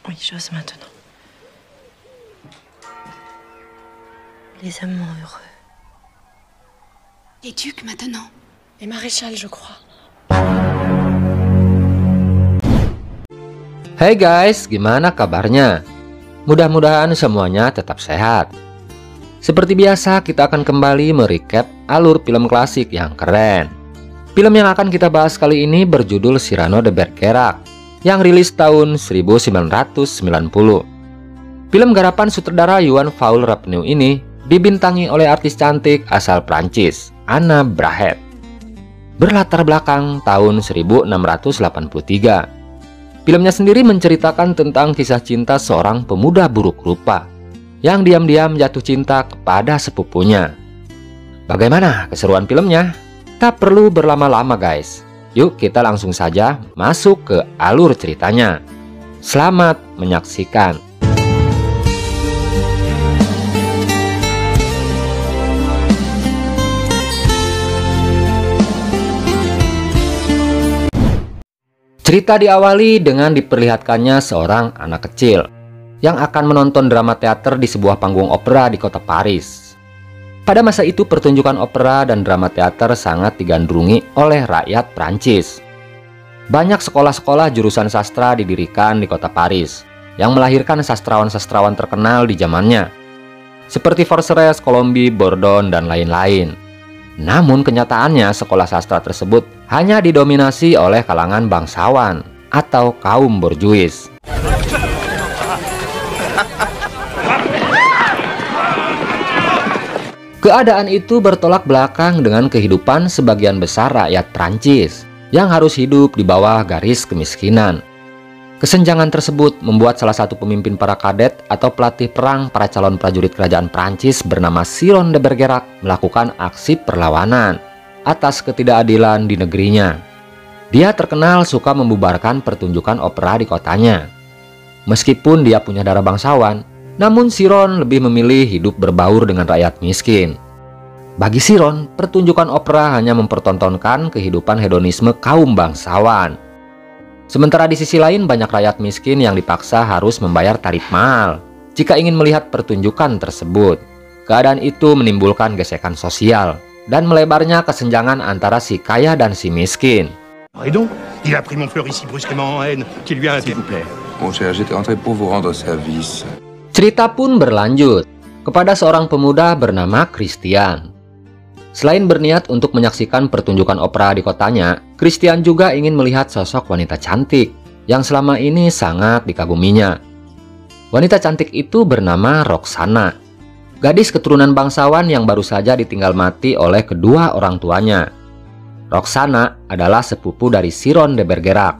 Oui, j'ose maintenant. Les amants heureux. Les ducs maintenant. Les maréchals, je crois. Hai guys, gimana kabarnya? Mudah-mudahan semuanya tetap sehat. Seperti biasa, kita akan kembali merecap alur film klasik yang keren. Film yang akan kita bahas kali ini berjudul Cyrano de Bergerac, yang rilis tahun 1990. Film garapan sutradara Johan Paul Rapneau ini dibintangi oleh artis cantik asal Prancis, Anna Brahet. Berlatar belakang tahun 1683. Filmnya sendiri menceritakan tentang kisah cinta seorang pemuda buruk rupa yang diam-diam jatuh cinta kepada sepupunya. Bagaimana keseruan filmnya? Tak perlu berlama-lama guys. Yuk kita langsung saja masuk ke alur ceritanya. Selamat menyaksikan. Cerita diawali dengan diperlihatkannya seorang anak kecil yang akan menonton drama teater di sebuah panggung opera di kota Paris. Pada masa itu pertunjukan opera dan drama teater sangat digandrungi oleh rakyat Prancis. Banyak sekolah-sekolah jurusan sastra didirikan di kota Paris yang melahirkan sastrawan-sastrawan terkenal di zamannya, seperti Forceres, Colombi, Bordon, dan lain-lain. Namun kenyataannya sekolah sastra tersebut hanya didominasi oleh kalangan bangsawan atau kaum borjuis. Keadaan itu bertolak belakang dengan kehidupan sebagian besar rakyat Prancis yang harus hidup di bawah garis kemiskinan. Kesenjangan tersebut membuat salah satu pemimpin para kadet atau pelatih perang para calon prajurit kerajaan Prancis bernama Cyrano de Bergerac melakukan aksi perlawanan atas ketidakadilan di negerinya. Dia terkenal suka membubarkan pertunjukan opera di kotanya. Meskipun dia punya darah bangsawan, namun Cyrano lebih memilih hidup berbaur dengan rakyat miskin. Bagi Cyrano, pertunjukan opera hanya mempertontonkan kehidupan hedonisme kaum bangsawan. Sementara di sisi lain banyak rakyat miskin yang dipaksa harus membayar tarif mahal jika ingin melihat pertunjukan tersebut. Keadaan itu menimbulkan gesekan sosial dan melebarnya kesenjangan antara si kaya dan si miskin. Et donc, il a pris mon fleur ici brusquement en haine, qui lui a S'il vous plaît. Mon cher, j'étais rentré pour vous rendre service. Cerita pun berlanjut kepada seorang pemuda bernama Christian. Selain berniat untuk menyaksikan pertunjukan opera di kotanya, Christian juga ingin melihat sosok wanita cantik yang selama ini sangat dikaguminya. Wanita cantik itu bernama Roxana, gadis keturunan bangsawan yang baru saja ditinggal mati oleh kedua orang tuanya. Roxana adalah sepupu dari Cyrano de Bergerac.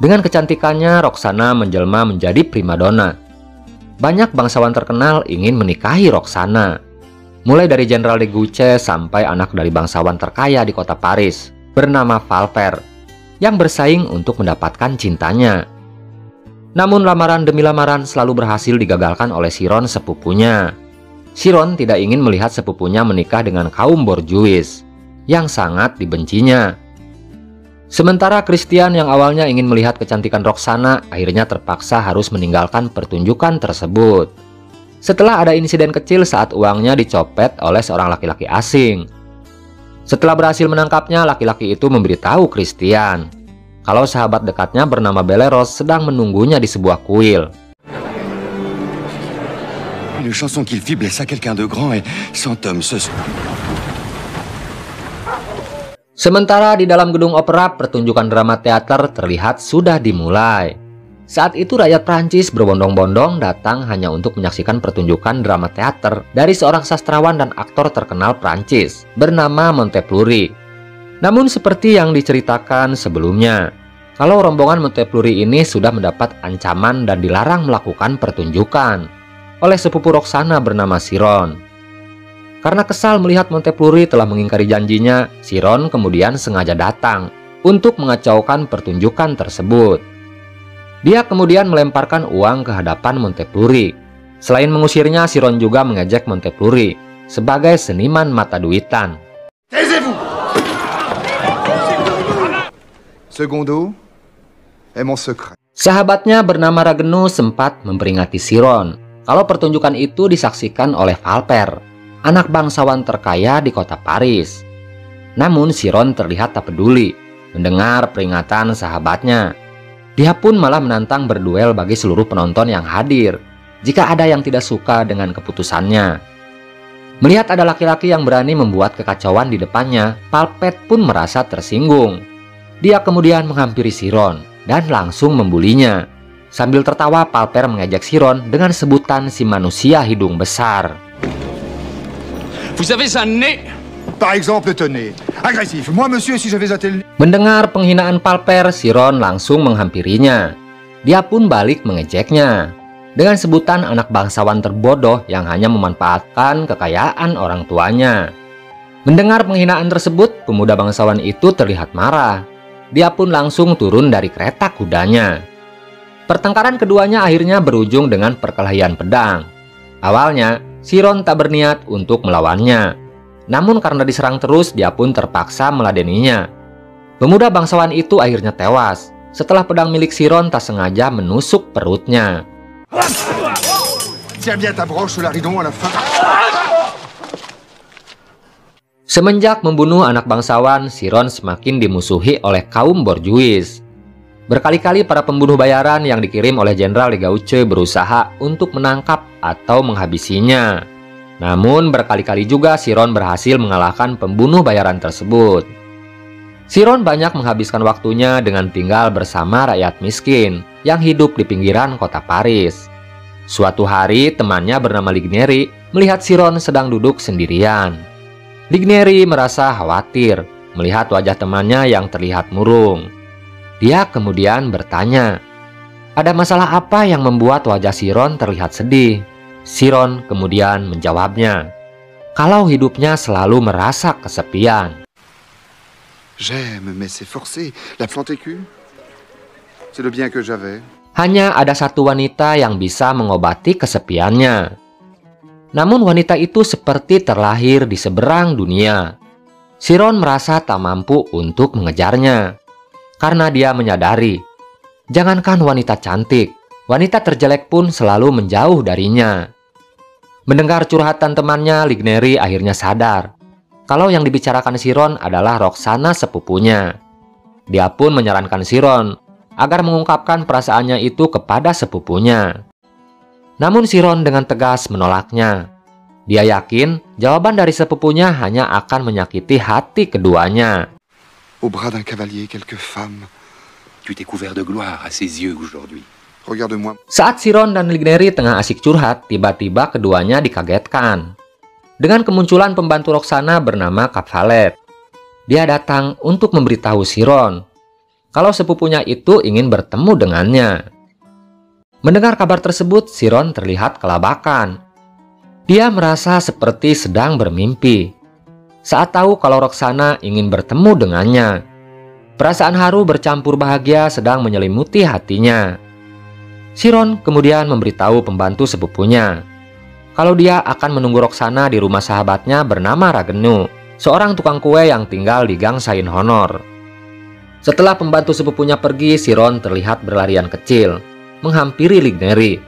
Dengan kecantikannya, Roxana menjelma menjadi primadona. Banyak bangsawan terkenal ingin menikahi Roxana, mulai dari Jenderal de Guiche sampai anak dari bangsawan terkaya di kota Paris bernama Valver yang bersaing untuk mendapatkan cintanya. Namun lamaran demi lamaran selalu berhasil digagalkan oleh Cyrano sepupunya. Cyrano tidak ingin melihat sepupunya menikah dengan kaum borjuis yang sangat dibencinya. Sementara Christian yang awalnya ingin melihat kecantikan Roxana akhirnya terpaksa harus meninggalkan pertunjukan tersebut setelah ada insiden kecil saat uangnya dicopet oleh seorang laki-laki asing. Setelah berhasil menangkapnya, laki-laki itu memberitahu Christian kalau sahabat dekatnya bernama Bellerosse sedang menunggunya di sebuah kuil. Une chanson qu'il fit blessa quelqu'un de grand et cent hommes se... Sementara di dalam gedung opera, pertunjukan drama teater terlihat sudah dimulai. Saat itu rakyat Prancis berbondong-bondong datang hanya untuk menyaksikan pertunjukan drama teater dari seorang sastrawan dan aktor terkenal Prancis bernama Montefleury. Namun seperti yang diceritakan sebelumnya, kalau rombongan Montefleury ini sudah mendapat ancaman dan dilarang melakukan pertunjukan oleh sepupu Roxana bernama Cyrano. Karena kesal melihat Montefleury telah mengingkari janjinya, Cyrano kemudian sengaja datang untuk mengacaukan pertunjukan tersebut. Dia kemudian melemparkan uang ke hadapan Montefleury. Selain mengusirnya, Cyrano juga mengejek Montefleury sebagai seniman mata duitan. Taisez-vous! Secondo est mon secret. Sahabatnya bernama Ragenu sempat memperingati Chiron kalau pertunjukan itu disaksikan oleh Valper, anak bangsawan terkaya di kota Paris. Namun Chiron terlihat tak peduli mendengar peringatan sahabatnya. Dia pun malah menantang berduel bagi seluruh penonton yang hadir jika ada yang tidak suka dengan keputusannya. Melihat ada laki-laki yang berani membuat kekacauan di depannya, Palpet pun merasa tersinggung. Dia kemudian menghampiri Chiron dan langsung membulinya. Sambil tertawa, Palper mengejek Chiron dengan sebutan si manusia hidung besar. Vous avez un nez. Par exemple, tenez. Agressif. Moi, monsieur, si j'avais un tel... Mendengar penghinaan Palper, Chiron langsung menghampirinya. Dia pun balik mengejeknya dengan sebutan anak bangsawan terbodoh yang hanya memanfaatkan kekayaan orang tuanya. Mendengar penghinaan tersebut, pemuda bangsawan itu terlihat marah. Dia pun langsung turun dari kereta kudanya. Pertengkaran keduanya akhirnya berujung dengan perkelahian pedang. Awalnya, Chiron tak berniat untuk melawannya. Namun karena diserang terus, dia pun terpaksa meladeninya. Pemuda bangsawan itu akhirnya tewas setelah pedang milik Chiron tak sengaja menusuk perutnya. Tiens bien ta broche, Laridon, à la fin. Semenjak membunuh anak bangsawan, Chiron semakin dimusuhi oleh kaum borjuis. Berkali-kali para pembunuh bayaran yang dikirim oleh Jenderal de Gauche berusaha untuk menangkap atau menghabisinya. Namun berkali-kali juga Chiron berhasil mengalahkan pembunuh bayaran tersebut. Chiron banyak menghabiskan waktunya dengan tinggal bersama rakyat miskin yang hidup di pinggiran kota Paris. Suatu hari temannya bernama Ligneri melihat Chiron sedang duduk sendirian. Ligneri merasa khawatir melihat wajah temannya yang terlihat murung. Dia kemudian bertanya, ada masalah apa yang membuat wajah Chiron terlihat sedih? Chiron kemudian menjawabnya, kalau hidupnya selalu merasa kesepian. J'aime, mais c'est forcé. La plante écue, c'est le bien que j'avais. Hanya ada satu wanita yang bisa mengobati kesepiannya. Namun wanita itu seperti terlahir di seberang dunia. Chiron merasa tak mampu untuk mengejarnya. Karena dia menyadari, jangankan wanita cantik, wanita terjelek pun selalu menjauh darinya. Mendengar curhatan temannya, Ligneri akhirnya sadar kalau yang dibicarakan Chiron adalah Roxana sepupunya. Dia pun menyarankan Chiron agar mengungkapkan perasaannya itu kepada sepupunya. Namun Chiron dengan tegas menolaknya. Dia yakin jawaban dari sepupunya hanya akan menyakiti hati keduanya. Au bras d'un cavalier, quelques femmes. Tu t'es couvert de gloire à ses yeux aujourd'hui. Regarde-moi. Saat Chiron dan Ligneri tengah asik curhat, tiba-tiba keduanya dikagetkan dengan kemunculan pembantu Roxana bernama Capvalet. Dia datang untuk memberitahu Chiron kalau sepupunya itu ingin bertemu dengannya. Mendengar kabar tersebut, Chiron terlihat kelabakan. Dia merasa seperti sedang bermimpi saat tahu kalau Roxana ingin bertemu dengannya. Perasaan haru bercampur bahagia sedang menyelimuti hatinya. Chiron kemudian memberitahu pembantu sepupunya kalau dia akan menunggu Roxana di rumah sahabatnya bernama Ragenu, seorang tukang kue yang tinggal di Gang Sain Honor. Setelah pembantu sepupunya pergi, Chiron terlihat berlarian kecil, menghampiri Ligneri.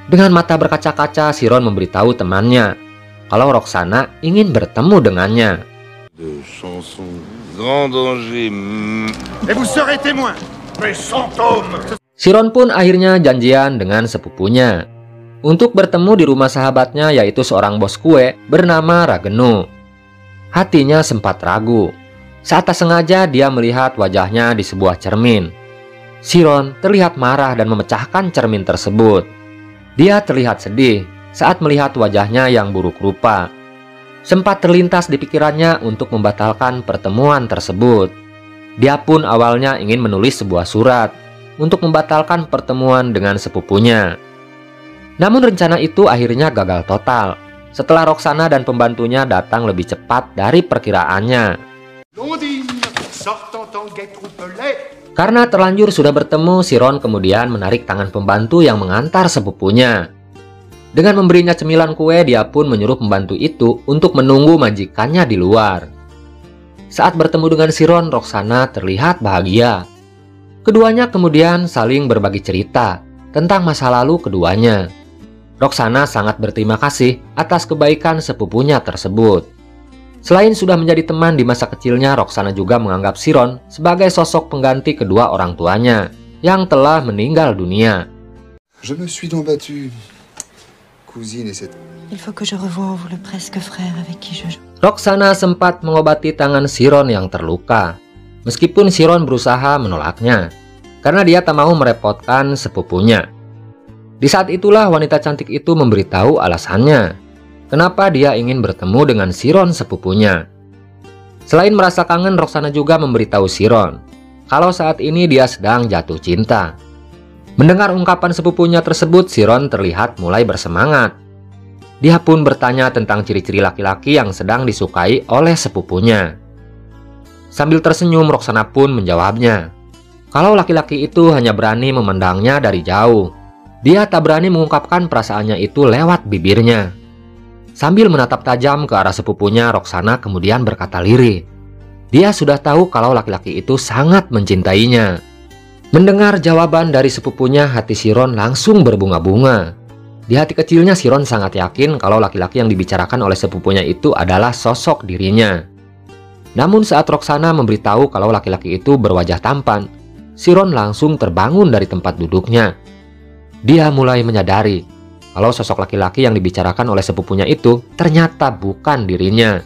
Dengan mata berkaca-kaca, Chiron memberitahu temannya kalau Roxana ingin bertemu dengannya. De chansons, grand danger. Et vous serez témoin, mes fantômes. Chiron pun akhirnya janjian dengan sepupunya untuk bertemu di rumah sahabatnya, yaitu seorang bos kue bernama Ragenu. Hatinya sempat ragu saat tak sengaja dia melihat wajahnya di sebuah cermin. Chiron terlihat marah dan memecahkan cermin tersebut. Dia terlihat sedih saat melihat wajahnya yang buruk rupa. Sempat terlintas di pikirannya untuk membatalkan pertemuan tersebut. Dia pun awalnya ingin menulis sebuah surat untuk membatalkan pertemuan dengan sepupunya. Namun rencana itu akhirnya gagal total setelah Roxana dan pembantunya datang lebih cepat dari perkiraannya. Karena terlanjur sudah bertemu, Chiron kemudian menarik tangan pembantu yang mengantar sepupunya. Dengan memberinya cemilan kue, dia pun menyuruh pembantu itu untuk menunggu majikannya di luar. Saat bertemu dengan Chiron, Roxana terlihat bahagia. Keduanya kemudian saling berbagi cerita tentang masa lalu keduanya. Roxana sangat berterima kasih atas kebaikan sepupunya tersebut. Selain sudah menjadi teman di masa kecilnya, Roxana juga menganggap Chiron sebagai sosok pengganti kedua orang tuanya yang telah meninggal dunia. Je me suis donc battu, cousine et cette... Il faut que je revoie le presque frère avec qui je joue. Roxana sempat mengobati tangan Chiron yang terluka. Meskipun Chiron berusaha menolaknya, karena dia tak mau merepotkan sepupunya. Di saat itulah wanita cantik itu memberitahu alasannya, kenapa dia ingin bertemu dengan Chiron sepupunya. Selain merasa kangen, Roxana juga memberitahu Chiron kalau saat ini dia sedang jatuh cinta. Mendengar ungkapan sepupunya tersebut, Chiron terlihat mulai bersemangat. Dia pun bertanya tentang ciri-ciri laki-laki yang sedang disukai oleh sepupunya. Sambil tersenyum, Roxana pun menjawabnya, kalau laki-laki itu hanya berani memandangnya dari jauh. Dia tak berani mengungkapkan perasaannya itu lewat bibirnya. Sambil menatap tajam ke arah sepupunya, Roxana kemudian berkata lirih. Dia sudah tahu kalau laki-laki itu sangat mencintainya. Mendengar jawaban dari sepupunya, hati Chiron langsung berbunga-bunga. Di hati kecilnya, Chiron sangat yakin kalau laki-laki yang dibicarakan oleh sepupunya itu adalah sosok dirinya. Namun saat Roxana memberitahu kalau laki-laki itu berwajah tampan, Chiron langsung terbangun dari tempat duduknya. Dia mulai menyadari kalau sosok laki-laki yang dibicarakan oleh sepupunya itu ternyata bukan dirinya.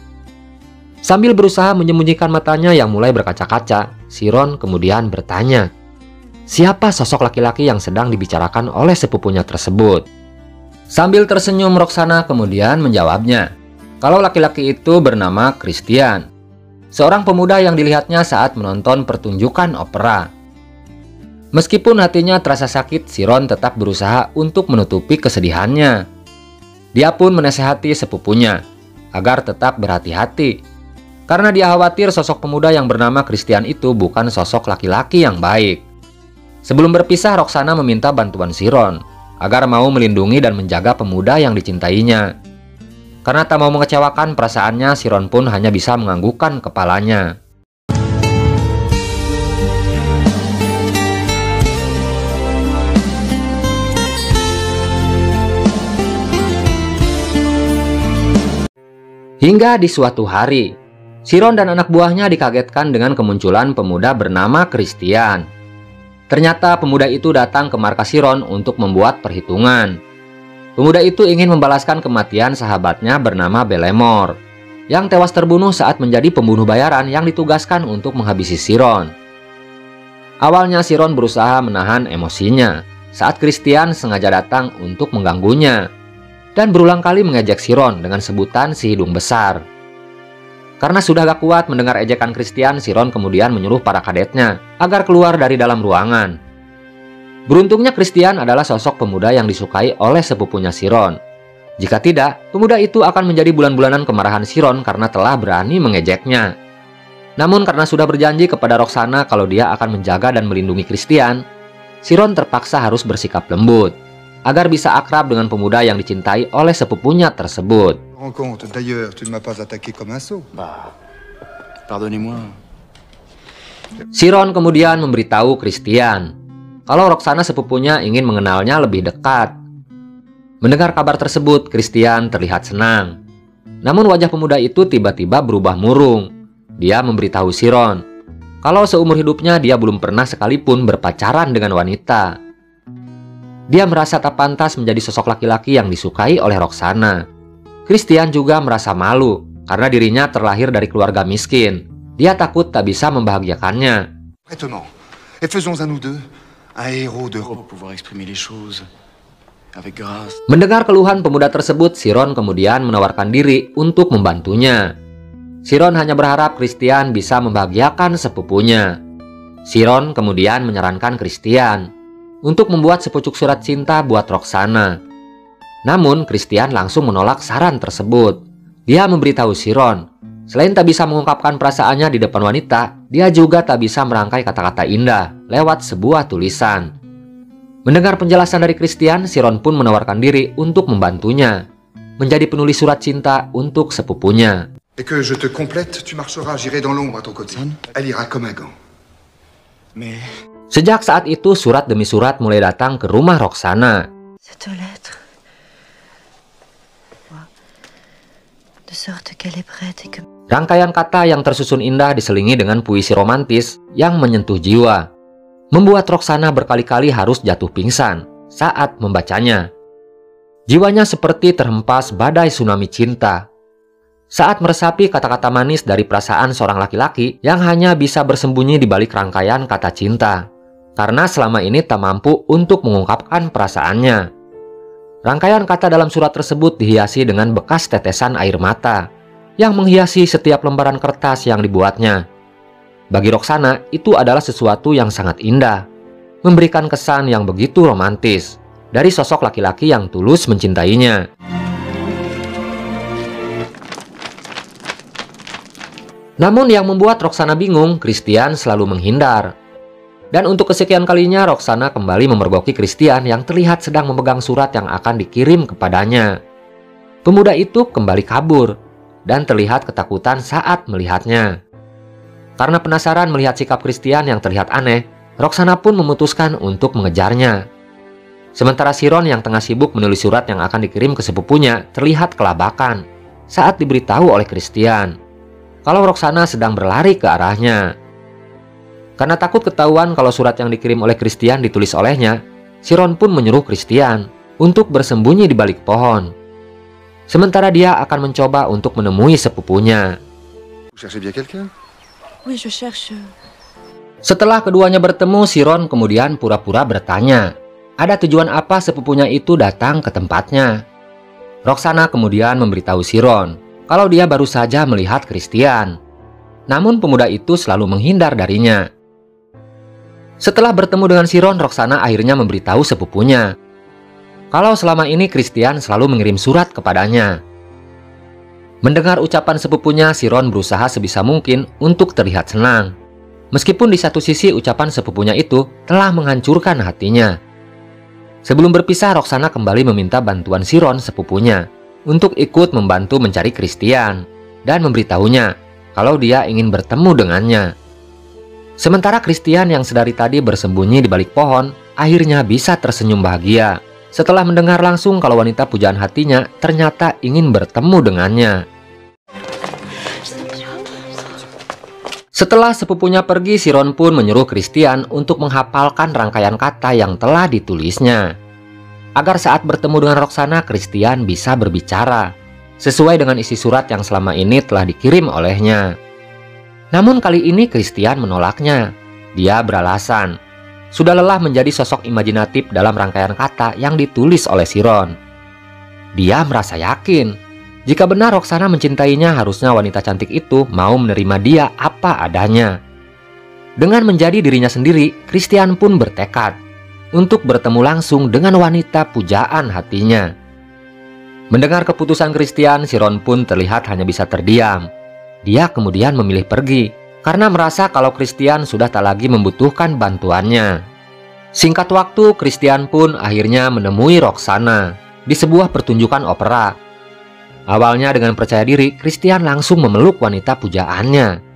Sambil berusaha menyembunyikan matanya yang mulai berkaca-kaca, Chiron kemudian bertanya, siapa sosok laki-laki yang sedang dibicarakan oleh sepupunya tersebut? Sambil tersenyum, Roxana kemudian menjawabnya, kalau laki-laki itu bernama Christian, seorang pemuda yang dilihatnya saat menonton pertunjukan opera. Meskipun hatinya terasa sakit, Chiron tetap berusaha untuk menutupi kesedihannya. Dia pun menasehati sepupunya agar tetap berhati-hati, karena dia khawatir sosok pemuda yang bernama Christian itu bukan sosok laki-laki yang baik. Sebelum berpisah, Roxana meminta bantuan Chiron agar mau melindungi dan menjaga pemuda yang dicintainya. Karena tak mau mengecewakan perasaannya, Chiron pun hanya bisa menganggukkan kepalanya. Hingga di suatu hari, Chiron dan anak buahnya dikagetkan dengan kemunculan pemuda bernama Christian. Ternyata pemuda itu datang ke markas Chiron untuk membuat perhitungan. Pemuda itu ingin membalaskan kematian sahabatnya bernama Belemor, yang tewas terbunuh saat menjadi pembunuh bayaran yang ditugaskan untuk menghabisi Chiron. Awalnya Chiron berusaha menahan emosinya saat Christian sengaja datang untuk mengganggunya, dan berulang kali mengejek Chiron dengan sebutan si hidung besar. Karena sudah gak kuat mendengar ejekan Christian, Chiron kemudian menyuruh para kadetnya agar keluar dari dalam ruangan. Beruntungnya Christian adalah sosok pemuda yang disukai oleh sepupunya Chiron. Jika tidak, pemuda itu akan menjadi bulan-bulanan kemarahan Chiron karena telah berani mengejeknya. Namun karena sudah berjanji kepada Roxana kalau dia akan menjaga dan melindungi Christian, Chiron terpaksa harus bersikap lembut agar bisa akrab dengan pemuda yang dicintai oleh sepupunya tersebut. D'ailleurs, tu ne m'as pas attaqué comme un sot. Bah, pardonnez-moi. Chiron kemudian memberitahu Christian kalau Roxana sepupunya ingin mengenalnya lebih dekat. Mendengar kabar tersebut, Christian terlihat senang. Namun wajah pemuda itu tiba-tiba berubah murung. Dia memberitahu Chiron kalau seumur hidupnya dia belum pernah sekalipun berpacaran dengan wanita. Dia merasa tak pantas menjadi sosok laki-laki yang disukai oleh Roxana. Christian juga merasa malu karena dirinya terlahir dari keluarga miskin. Dia takut tak bisa membahagiakannya. Étonnant. Et faisons à nous deux un héros de... Pour pouvoir exprimer les choses avec grâce. Mendengar keluhan pemuda tersebut, Chiron kemudian menawarkan diri untuk membantunya. Chiron hanya berharap Christian bisa membahagiakan sepupunya. Chiron kemudian menyarankan Christian untuk membuat sepucuk surat cinta buat Roxana. Namun Christian langsung menolak saran tersebut. Dia memberitahu Chiron, selain tak bisa mengungkapkan perasaannya di depan wanita, dia juga tak bisa merangkai kata-kata indah lewat sebuah tulisan. Mendengar penjelasan dari Christian, Chiron pun menawarkan diri untuk membantunya menjadi penulis surat cinta untuk sepupunya. Et que je te complète, tu marcheras, j'irai dans l'ombre à ton côté. Elle ira comme un gant. Mais... Sejak saat itu surat demi surat mulai datang ke rumah Roxana. Cette lettre. De sorte qu'elle est prête et que... Rangkaian kata yang tersusun indah diselingi dengan puisi romantis yang menyentuh jiwa, membuat Roxana berkali-kali harus jatuh pingsan saat membacanya. Jiwanya seperti terhempas badai tsunami cinta saat meresapi kata-kata manis dari perasaan seorang laki-laki yang hanya bisa bersembunyi di balik rangkaian kata cinta, karena selama ini tak mampu untuk mengungkapkan perasaannya. Rangkaian kata dalam surat tersebut dihiasi dengan bekas tetesan air mata yang menghiasi setiap lembaran kertas yang dibuatnya. Bagi Roxana, itu adalah sesuatu yang sangat indah, memberikan kesan yang begitu romantis dari sosok laki-laki yang tulus mencintainya. Namun yang membuat Roxana bingung, Christian selalu menghindar. Dan untuk kesekian kalinya Roxana kembali memergoki Christian yang terlihat sedang memegang surat yang akan dikirim kepadanya. Pemuda itu kembali kabur dan terlihat ketakutan saat melihatnya. Karena penasaran melihat sikap Christian yang terlihat aneh, Roxana pun memutuskan untuk mengejarnya. Sementara Chiron yang tengah sibuk menulis surat yang akan dikirim ke sepupunya terlihat kelabakan saat diberitahu oleh Christian kalau Roxana sedang berlari ke arahnya. Karena takut ketahuan kalau surat yang dikirim oleh Christian ditulis olehnya, Chiron pun menyuruh Christian untuk bersembunyi di balik pohon. Sementara dia akan mencoba untuk menemui sepupunya. Vous cherchez bien quelqu'un? Oui, je cherche. Setelah keduanya bertemu, Chiron kemudian pura-pura bertanya, ada tujuan apa sepupunya itu datang ke tempatnya. Roxana kemudian memberitahu Chiron kalau dia baru saja melihat Christian. Namun pemuda itu selalu menghindar darinya. Setelah bertemu dengan Chiron, Roxana akhirnya memberitahu sepupunya kalau selama ini Christian selalu mengirim surat kepadanya. Mendengar ucapan sepupunya, Chiron berusaha sebisa mungkin untuk terlihat senang. Meskipun di satu sisi ucapan sepupunya itu telah menghancurkan hatinya. Sebelum berpisah, Roxana kembali meminta bantuan Chiron sepupunya untuk ikut membantu mencari Christian dan memberitahunya kalau dia ingin bertemu dengannya. Sementara Christian yang sedari tadi bersembunyi di balik pohon akhirnya bisa tersenyum bahagia setelah mendengar langsung kalau wanita pujaan hatinya ternyata ingin bertemu dengannya. Setelah sepupunya pergi, Chiron pun menyuruh Christian untuk menghafalkan rangkaian kata yang telah ditulisnya, agar saat bertemu dengan Roxana, Christian bisa berbicara sesuai dengan isi surat yang selama ini telah dikirim olehnya. Namun kali ini Christian menolaknya. Dia beralasan sudah lelah menjadi sosok imajinatif dalam rangkaian kata yang ditulis oleh Chiron. Dia merasa yakin jika benar Roxana mencintainya, harusnya wanita cantik itu mau menerima dia apa adanya. Dengan menjadi dirinya sendiri, Christian pun bertekad untuk bertemu langsung dengan wanita pujaan hatinya. Mendengar keputusan Christian, Chiron pun terlihat hanya bisa terdiam. Dia kemudian memilih pergi karena merasa kalau Christian sudah tak lagi membutuhkan bantuannya. Singkat waktu, Christian pun akhirnya menemui Roxana di sebuah pertunjukan opera. Awalnya dengan percaya diri, Christian langsung memeluk wanita pujaannya.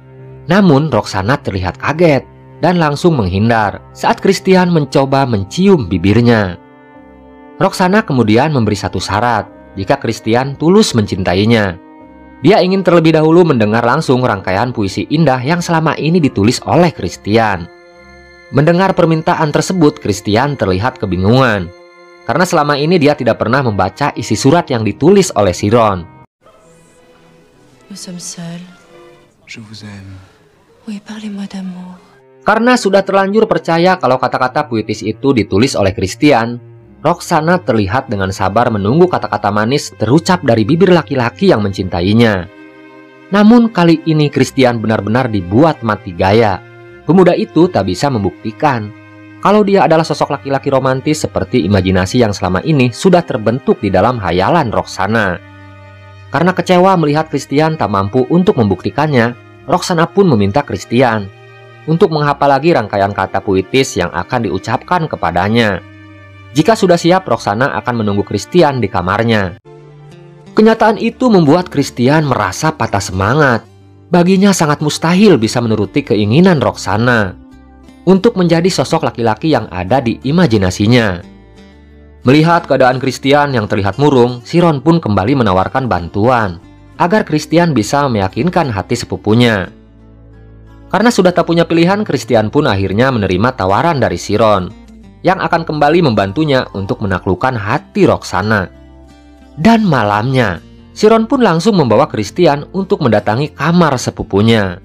Namun Roxana terlihat kaget dan langsung menghindar saat Christian mencoba mencium bibirnya. Roxana kemudian memberi satu syarat jika Christian tulus mencintainya. Dia ingin terlebih dahulu mendengar langsung rangkaian puisi indah yang selama ini ditulis oleh Christian. Mendengar permintaan tersebut, Christian terlihat kebingungan karena selama ini dia tidak pernah membaca isi surat yang ditulis oleh Chiron. Nous sommes seuls. Je vous aime. Oui, parlez-moi d'amour. Karena sudah terlanjur percaya kalau kata-kata puitis itu ditulis oleh Christian, Roxana terlihat dengan sabar menunggu kata-kata manis terucap dari bibir laki-laki yang mencintainya. Namun kali ini Christian benar-benar dibuat mati gaya. Pemuda itu tak bisa membuktikan kalau dia adalah sosok laki-laki romantis seperti imajinasi yang selama ini sudah terbentuk di dalam hayalan Roxana. Karena kecewa melihat Christian tak mampu untuk membuktikannya, Roxana pun meminta Christian untuk menghafal lagi rangkaian kata puitis yang akan diucapkan kepadanya. Jika sudah siap, Roxana akan menunggu Christian di kamarnya. Kenyataan itu membuat Christian merasa patah semangat. Baginya sangat mustahil bisa menuruti keinginan Roxana. untuk menjadi sosok laki-laki yang ada di imajinasinya. Melihat keadaan Christian yang terlihat murung, Chiron pun kembali menawarkan bantuan agar Christian bisa meyakinkan hati sepupunya. Karena sudah tak punya pilihan, Christian pun akhirnya menerima tawaran dari Chiron yang akan kembali membantunya untuk menaklukkan hati Roxana. Dan malamnya, Chiron pun langsung membawa Christian untuk mendatangi kamar sepupunya.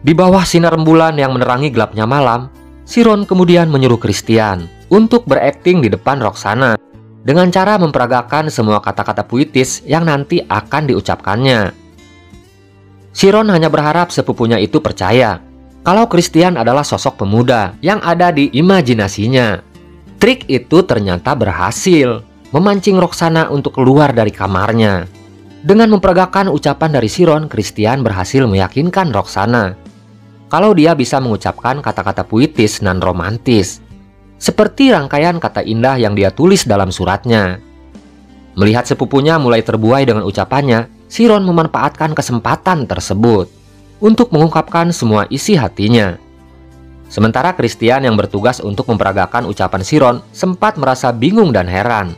Di bawah sinar rembulan yang menerangi gelapnya malam, Chiron kemudian menyuruh Christian untuk berakting di depan Roxana dengan cara memperagakan semua kata-kata puitis yang nanti akan diucapkannya. Chiron hanya berharap sepupunya itu percaya kalau Christian adalah sosok pemuda yang ada di imajinasinya. Trik itu ternyata berhasil memancing Roxana untuk keluar dari kamarnya. Dengan memperagakan ucapan dari Chiron, Christian berhasil meyakinkan Roxana kalau dia bisa mengucapkan kata-kata puitis dan romantis, seperti rangkaian kata indah yang dia tulis dalam suratnya. Melihat sepupunya mulai terbuai dengan ucapannya, Chiron memanfaatkan kesempatan tersebut untuk mengungkapkan semua isi hatinya. Sementara Christian yang bertugas untuk memperagakan ucapan Chiron sempat merasa bingung dan heran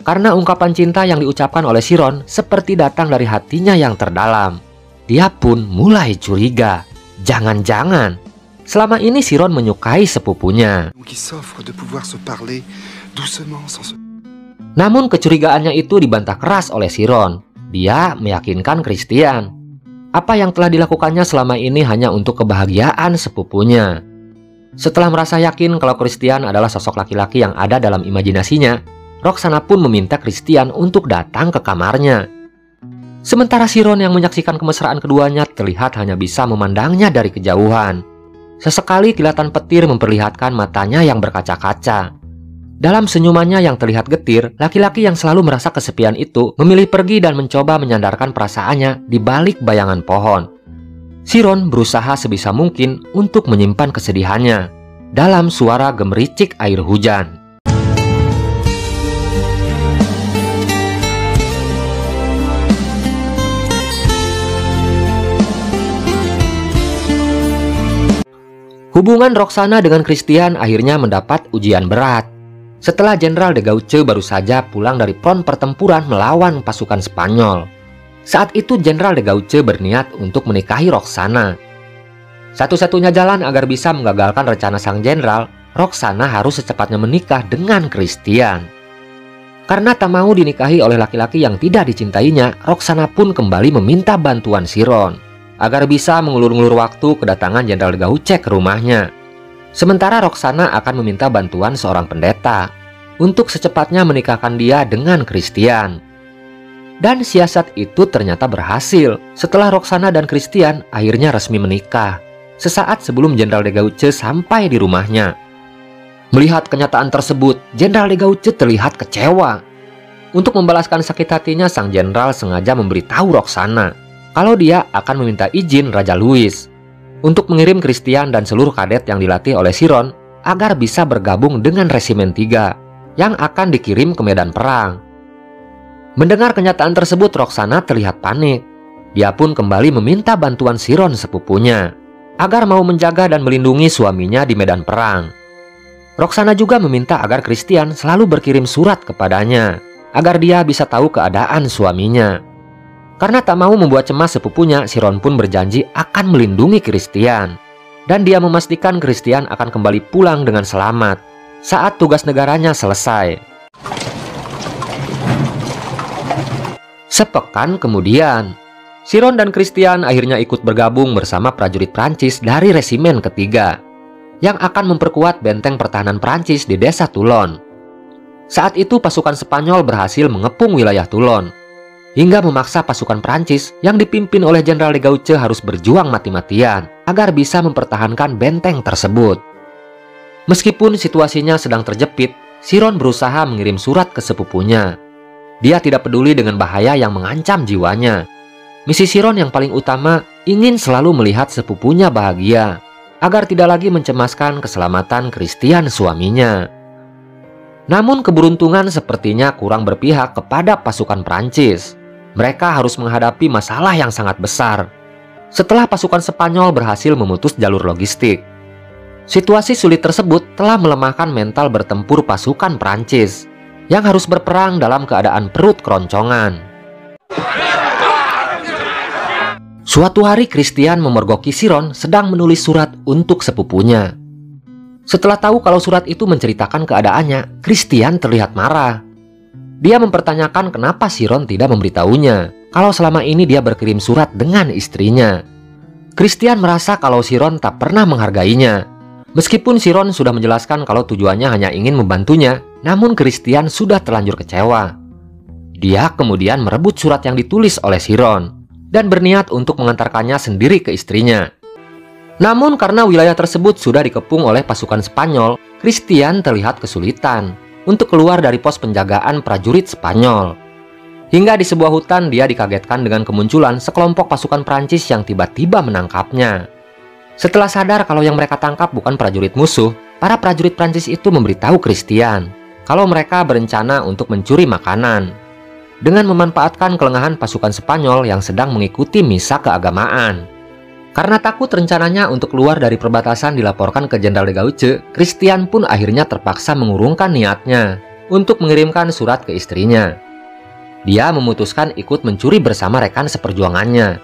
karena ungkapan cinta yang diucapkan oleh Chiron seperti datang dari hatinya yang terdalam. Dia pun mulai curiga, jangan-jangan selama ini Chiron menyukai sepupunya. Namun kecurigaannya itu dibantah keras oleh Chiron. Dia meyakinkan Christian apa yang telah dilakukannya selama ini hanya untuk kebahagiaan sepupunya. Setelah merasa yakin kalau Christian adalah sosok laki-laki yang ada dalam imajinasinya, Roxana pun meminta Christian untuk datang ke kamarnya. Sementara Chiron yang menyaksikan kemesraan keduanya terlihat hanya bisa memandangnya dari kejauhan. Sesekali kilatan petir memperlihatkan matanya yang berkaca-kaca. Dalam senyumannya yang terlihat getir, laki-laki yang selalu merasa kesepian itu memilih pergi dan mencoba menyandarkan perasaannya di balik bayangan pohon. Chiron berusaha sebisa mungkin untuk menyimpan kesedihannya dalam suara gemericik air hujan. Hubungan Roxana dengan Christian akhirnya mendapat ujian berat. Setelah Jenderal de Gauche baru saja pulang dari front pertempuran melawan pasukan Spanyol. Saat itu Jenderal de Gauche berniat untuk menikahi Roxana. Satu-satunya jalan agar bisa menggagalkan rencana sang jenderal, Roxana harus secepatnya menikah dengan Christian. Karena tak mau dinikahi oleh laki-laki yang tidak dicintainya, Roxana pun kembali meminta bantuan Chiron agar bisa mengulur-ngulur waktu kedatangan Jenderal de Gauche ke rumahnya. Sementara Roxana akan meminta bantuan seorang pendeta untuk secepatnya menikahkan dia dengan Christian. Dan siasat itu ternyata berhasil setelah Roxana dan Christian akhirnya resmi menikah sesaat sebelum Jenderal de Gauche sampai di rumahnya. Melihat kenyataan tersebut, Jenderal de Gauche terlihat kecewa. Untuk membalaskan sakit hatinya, sang jenderal sengaja memberitahu Roxana kalau dia akan meminta izin Raja Louis untuk mengirim Christian dan seluruh kadet yang dilatih oleh Chiron agar bisa bergabung dengan Resimen 3 yang akan dikirim ke medan perang. Mendengar kenyataan tersebut, Roxana terlihat panik. Dia pun kembali meminta bantuan Chiron sepupunya agar mau menjaga dan melindungi suaminya di medan perang. Roxana juga meminta agar Christian selalu berkirim surat kepadanya agar dia bisa tahu keadaan suaminya. Karena tak mau membuat cemas sepupunya, Chiron pun berjanji akan melindungi Christian. Dan dia memastikan Christian akan kembali pulang dengan selamat saat tugas negaranya selesai. Sepekan kemudian, Chiron dan Christian akhirnya ikut bergabung bersama prajurit Prancis dari Resimen ketiga yang akan memperkuat benteng pertahanan Prancis di desa Toulon. Saat itu pasukan Spanyol berhasil mengepung wilayah Toulon hingga memaksa pasukan Prancis yang dipimpin oleh Jenderal de Gauche harus berjuang mati-matian agar bisa mempertahankan benteng tersebut. Meskipun situasinya sedang terjepit, Chiron berusaha mengirim surat ke sepupunya. Dia tidak peduli dengan bahaya yang mengancam jiwanya. Misi Chiron yang paling utama ingin selalu melihat sepupunya bahagia agar tidak lagi mencemaskan keselamatan Christian suaminya. Namun keberuntungan sepertinya kurang berpihak kepada pasukan Prancis. Mereka harus menghadapi masalah yang sangat besar setelah pasukan Spanyol berhasil memutus jalur logistik. Situasi sulit tersebut telah melemahkan mental bertempur pasukan Prancis yang harus berperang dalam keadaan perut keroncongan. Suatu hari Christian memergoki Chiron sedang menulis surat untuk sepupunya. Setelah tahu kalau surat itu menceritakan keadaannya, Christian terlihat marah. Dia mempertanyakan kenapa Chiron tidak memberitahunya kalau selama ini dia berkirim surat dengan istrinya. Christian merasa kalau Chiron tak pernah menghargainya. Meskipun Chiron sudah menjelaskan kalau tujuannya hanya ingin membantunya, namun Christian sudah terlanjur kecewa. Dia kemudian merebut surat yang ditulis oleh Chiron dan berniat untuk mengantarkannya sendiri ke istrinya. Namun karena wilayah tersebut sudah dikepung oleh pasukan Spanyol, Christian terlihat kesulitan untuk keluar dari pos penjagaan prajurit Spanyol. Hingga di sebuah hutan dia dikagetkan dengan kemunculan sekelompok pasukan Prancis yang tiba-tiba menangkapnya. Setelah sadar kalau yang mereka tangkap bukan prajurit musuh, para prajurit Prancis itu memberitahu Christian kalau mereka berencana untuk mencuri makanan dengan memanfaatkan kelengahan pasukan Spanyol yang sedang mengikuti misa keagamaan. Karena takut rencananya untuk keluar dari perbatasan dilaporkan ke Jenderal de Gauche, Christian pun akhirnya terpaksa mengurungkan niatnya untuk mengirimkan surat ke istrinya. Dia memutuskan ikut mencuri bersama rekan seperjuangannya.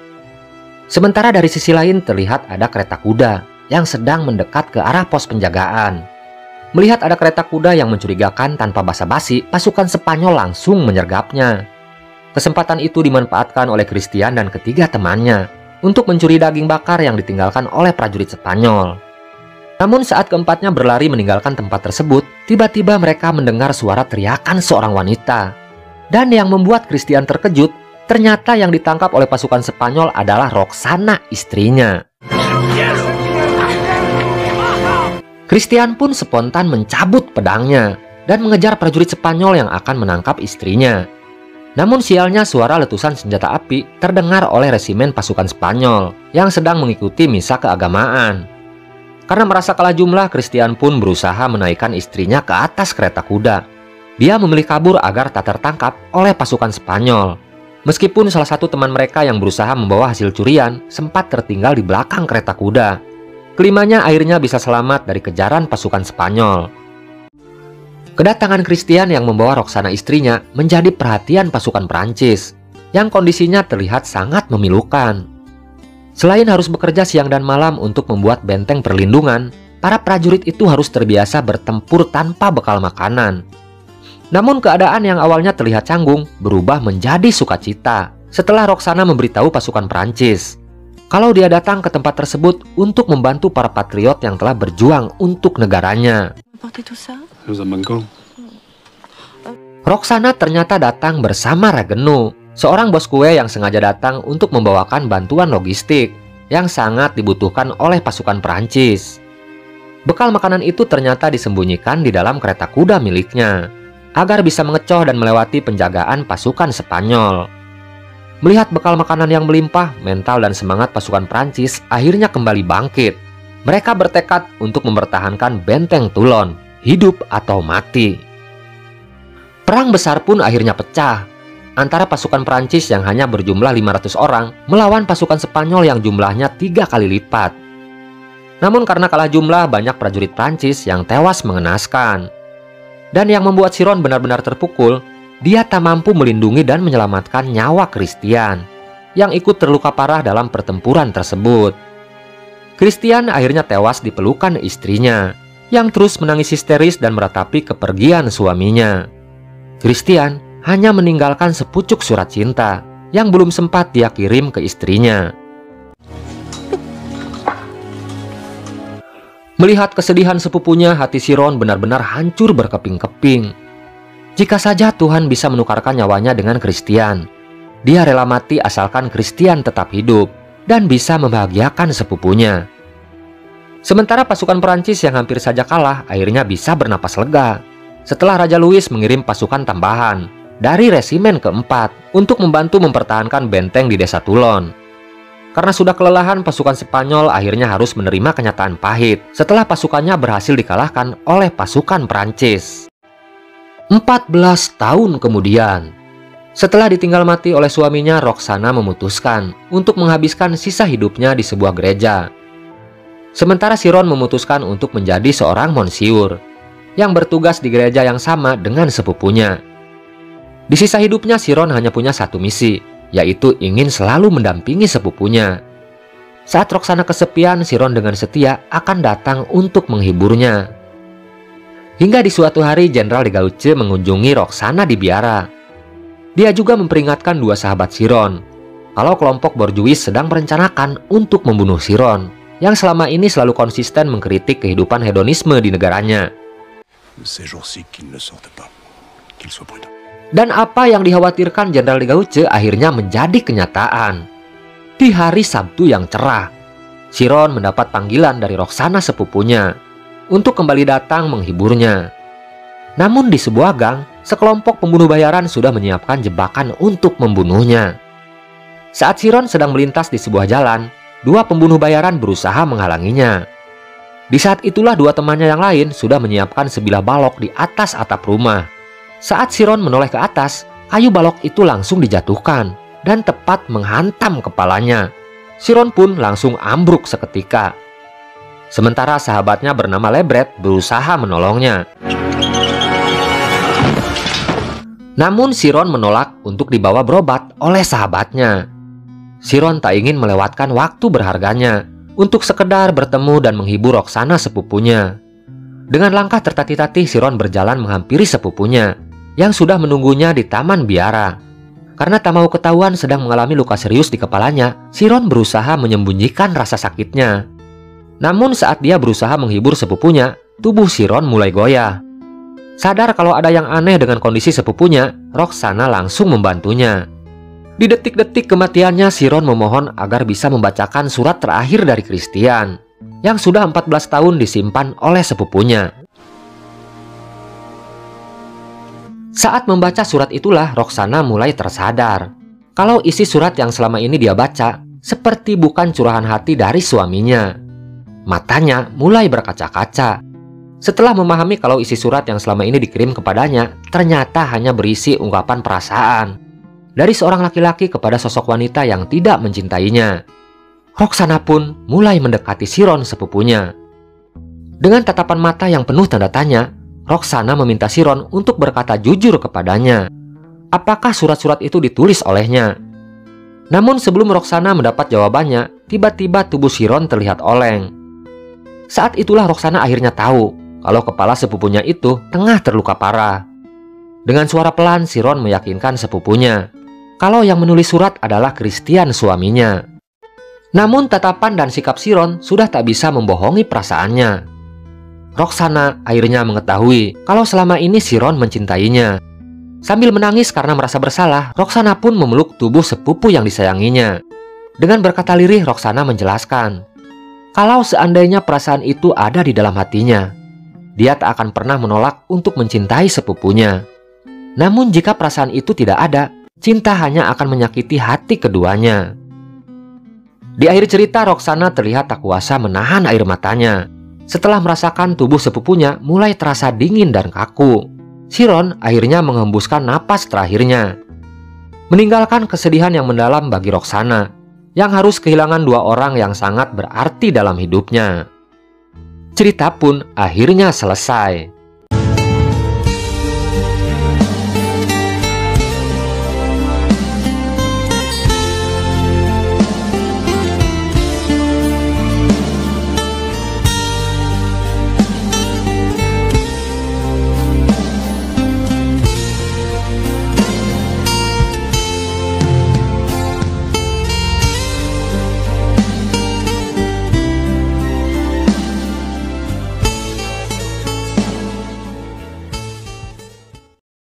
Sementara dari sisi lain terlihat ada kereta kuda yang sedang mendekat ke arah pos penjagaan. Melihat ada kereta kuda yang mencurigakan, tanpa basa-basi, pasukan Spanyol langsung menyergapnya. Kesempatan itu dimanfaatkan oleh Christian dan ketiga temannya untuk mencuri daging bakar yang ditinggalkan oleh prajurit Spanyol. Namun saat keempatnya berlari meninggalkan tempat tersebut, tiba-tiba mereka mendengar suara teriakan seorang wanita. Dan yang membuat Christian terkejut, ternyata yang ditangkap oleh pasukan Spanyol adalah Roxana, istrinya. Christian pun spontan mencabut pedangnya dan mengejar prajurit Spanyol yang akan menangkap istrinya. Namun sialnya suara letusan senjata api terdengar oleh resimen pasukan Spanyol yang sedang mengikuti misa keagamaan. Karena merasa kalah jumlah, Christian pun berusaha menaikkan istrinya ke atas kereta kuda. Dia memilih kabur agar tak tertangkap oleh pasukan Spanyol. Meskipun salah satu teman mereka yang berusaha membawa hasil curian sempat tertinggal di belakang kereta kuda, kelimanya akhirnya bisa selamat dari kejaran pasukan Spanyol. Kedatangan Christian yang membawa Roxana istrinya menjadi perhatian pasukan Prancis yang kondisinya terlihat sangat memilukan. Selain harus bekerja siang dan malam untuk membuat benteng perlindungan, para prajurit itu harus terbiasa bertempur tanpa bekal makanan. Namun keadaan yang awalnya terlihat canggung berubah menjadi sukacita setelah Roxana memberitahu pasukan Prancis kalau dia datang ke tempat tersebut untuk membantu para patriot yang telah berjuang untuk negaranya. Roxana ternyata datang bersama Ragenu, seorang bos kue yang sengaja datang untuk membawakan bantuan logistik yang sangat dibutuhkan oleh pasukan Prancis. Bekal makanan itu ternyata disembunyikan di dalam kereta kuda miliknya agar bisa mengecoh dan melewati penjagaan pasukan Spanyol. Melihat bekal makanan yang melimpah, mental dan semangat pasukan Prancis akhirnya kembali bangkit. Mereka bertekad untuk mempertahankan benteng Toulon, hidup atau mati. Perang besar pun akhirnya pecah antara pasukan Prancis yang hanya berjumlah 500 orang melawan pasukan Spanyol yang jumlahnya 3 kali lipat. Namun karena kalah jumlah, banyak prajurit Prancis yang tewas mengenaskan. Dan yang membuat Chiron benar-benar terpukul, dia tak mampu melindungi dan menyelamatkan nyawa Christian yang ikut terluka parah dalam pertempuran tersebut. Christian akhirnya tewas di pelukan istrinya yang terus menangis histeris dan meratapi kepergian suaminya. Christian hanya meninggalkan sepucuk surat cinta yang belum sempat dia kirim ke istrinya. Melihat kesedihan sepupunya, hati Chiron benar-benar hancur berkeping-keping. Jika saja Tuhan bisa menukarkan nyawanya dengan Christian, dia rela mati asalkan Christian tetap hidup dan bisa membahagiakan sepupunya. Sementara pasukan Perancis yang hampir saja kalah akhirnya bisa bernapas lega setelah Raja Louis mengirim pasukan tambahan dari resimen keempat untuk membantu mempertahankan benteng di desa Toulon. Karena sudah kelelahan, pasukan Spanyol akhirnya harus menerima kenyataan pahit setelah pasukannya berhasil dikalahkan oleh pasukan Prancis. 14 tahun kemudian, setelah ditinggal mati oleh suaminya, Roxana memutuskan untuk menghabiskan sisa hidupnya di sebuah gereja. Sementara Chiron memutuskan untuk menjadi seorang monsiur yang bertugas di gereja yang sama dengan sepupunya. Di sisa hidupnya Chiron hanya punya satu misi, yaitu ingin selalu mendampingi sepupunya. Saat Roxana kesepian, Chiron dengan setia akan datang untuk menghiburnya. Hingga di suatu hari Jenderal de Gauche mengunjungi Roxana di biara. Dia juga memperingatkan dua sahabat Chiron kalau kelompok borjuis sedang merencanakan untuk membunuh Chiron yang selama ini selalu konsisten mengkritik kehidupan hedonisme di negaranya. Dan apa yang dikhawatirkan Jenderal de Gauche akhirnya menjadi kenyataan. Di hari Sabtu yang cerah, Chiron mendapat panggilan dari Roxana sepupunya untuk kembali datang menghiburnya. Namun di sebuah gang, sekelompok pembunuh bayaran sudah menyiapkan jebakan untuk membunuhnya. Saat Chiron sedang melintas di sebuah jalan, dua pembunuh bayaran berusaha menghalanginya. Di saat itulah dua temannya yang lain sudah menyiapkan sebilah balok di atas atap rumah. Saat Chiron menoleh ke atas, kayu balok itu langsung dijatuhkan dan tepat menghantam kepalanya. Chiron pun langsung ambruk seketika. Sementara sahabatnya bernama Lebret berusaha menolongnya. Namun Chiron menolak untuk dibawa berobat oleh sahabatnya. Chiron tak ingin melewatkan waktu berharganya untuk sekedar bertemu dan menghibur Roxana sepupunya. Dengan langkah tertatih-tatih Chiron berjalan menghampiri sepupunya yang sudah menunggunya di taman biara. Karena tak mau ketahuan sedang mengalami luka serius di kepalanya, Chiron berusaha menyembunyikan rasa sakitnya. Namun saat dia berusaha menghibur sepupunya, tubuh Chiron mulai goyah. Sadar kalau ada yang aneh dengan kondisi sepupunya, Roxana langsung membantunya. Di detik-detik kematiannya, Chiron memohon agar bisa membacakan surat terakhir dari Christian yang sudah 14 tahun disimpan oleh sepupunya. Saat membaca surat itulah Roxana mulai tersadar kalau isi surat yang selama ini dia baca seperti bukan curahan hati dari suaminya. Matanya mulai berkaca-kaca. Setelah memahami kalau isi surat yang selama ini dikirim kepadanya ternyata hanya berisi ungkapan perasaan dari seorang laki-laki kepada sosok wanita yang tidak mencintainya. Roxana pun mulai mendekati Chiron sepupunya. Dengan tatapan mata yang penuh tanda tanya, Roxana meminta Chiron untuk berkata jujur kepadanya. Apakah surat-surat itu ditulis olehnya? Namun sebelum Roxana mendapat jawabannya, tiba-tiba tubuh Chiron terlihat oleng. Saat itulah Roxana akhirnya tahu kalau kepala sepupunya itu tengah terluka parah. Dengan suara pelan, Chiron meyakinkan sepupunya kalau yang menulis surat adalah Christian suaminya. Namun tatapan dan sikap Chiron sudah tak bisa membohongi perasaannya. Roxana akhirnya mengetahui kalau selama ini Chiron mencintainya. Sambil menangis karena merasa bersalah, Roxana pun memeluk tubuh sepupu yang disayanginya. Dengan berkata lirih, Roxana menjelaskan kalau seandainya perasaan itu ada di dalam hatinya, dia tak akan pernah menolak untuk mencintai sepupunya. Namun jika perasaan itu tidak ada, cinta hanya akan menyakiti hati keduanya. Di akhir cerita, Roxana terlihat tak kuasa menahan air matanya setelah merasakan tubuh sepupunya mulai terasa dingin dan kaku. Chiron akhirnya menghembuskan napas terakhirnya, meninggalkan kesedihan yang mendalam bagi Roxana yang harus kehilangan dua orang yang sangat berarti dalam hidupnya. Cerita pun akhirnya selesai.